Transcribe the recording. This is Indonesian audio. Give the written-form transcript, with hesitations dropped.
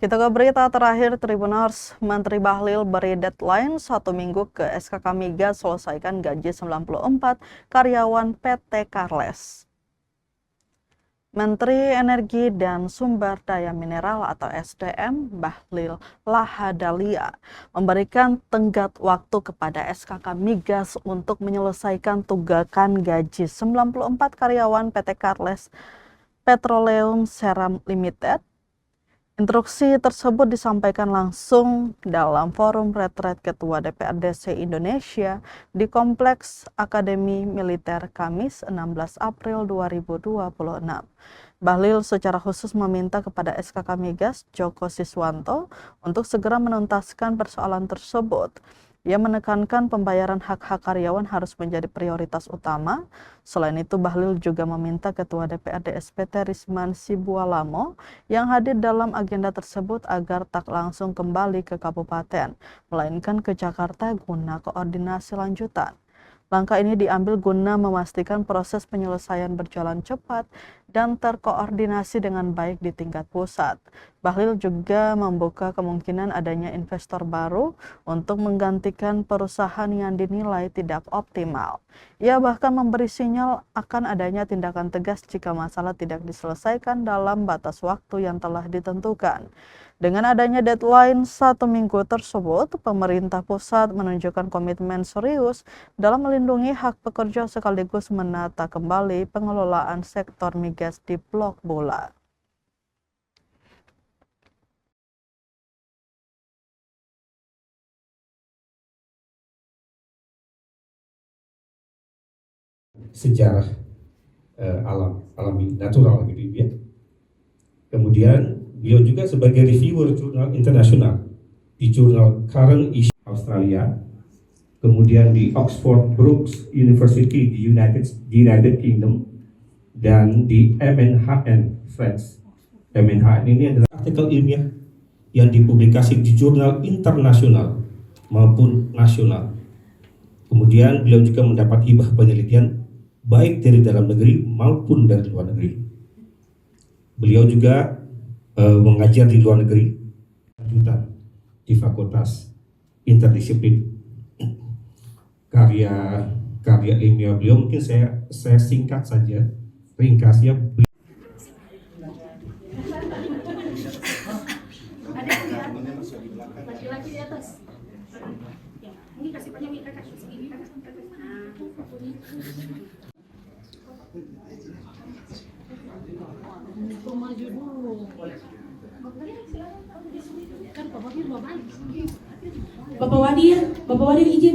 Kita ke berita terakhir, Tribuners. Menteri Bahlil beri deadline 1 minggu ke SKK Migas selesaikan gaji 94 karyawan PT Carles. Menteri Energi dan Sumber Daya Mineral atau SDM Bahlil Lahadalia memberikan tenggat waktu kepada SKK Migas untuk menyelesaikan tunggakan gaji 94 karyawan PT Carles Petroleum Seram Limited. Instruksi tersebut disampaikan langsung dalam forum retret Ketua DPRD se-Indonesia di Kompleks Akademi Militer Kamis 16 April 2026. Bahlil secara khusus meminta kepada SKK Migas Joko Siswanto untuk segera menuntaskan persoalan tersebut. Ia menekankan pembayaran hak-hak karyawan harus menjadi prioritas utama. Selain itu, Bahlil juga meminta Ketua DPRD SPT Risman Sibualamo yang hadir dalam agenda tersebut agar tak langsung kembali ke kabupaten, melainkan ke Jakarta guna koordinasi lanjutan. Langkah ini diambil guna memastikan proses penyelesaian berjalan cepat dan terkoordinasi dengan baik di tingkat pusat. Bahlil juga membuka kemungkinan adanya investor baru untuk menggantikan perusahaan yang dinilai tidak optimal. Ia bahkan memberi sinyal akan adanya tindakan tegas jika masalah tidak diselesaikan dalam batas waktu yang telah ditentukan. Dengan adanya deadline 1 minggu tersebut, pemerintah pusat menunjukkan komitmen serius dalam melindungi hak pekerja sekaligus menata kembali pengelolaan sektor migas di Blok Bula. Sejarah alami natural gitu ya. Kemudian beliau juga sebagai reviewer jurnal internasional di jurnal Current Issue Australia, kemudian di Oxford Brookes University di United Kingdom, dan di MNHN France. MNHN ini adalah artikel ilmiah yang dipublikasi di jurnal internasional maupun nasional. Kemudian beliau juga mendapat hibah penelitian baik dari dalam negeri maupun dari luar negeri. Beliau juga mengajar di luar negeri, lanjutan di Fakultas Interdisiplin. Karya ilmiah beliau mungkin saya singkat saja, ringkasnya. Laki-laki di atas. Ini kasih penyanyi kakak segini kakak. Maju dulu. Kan Bapak Wadir izin.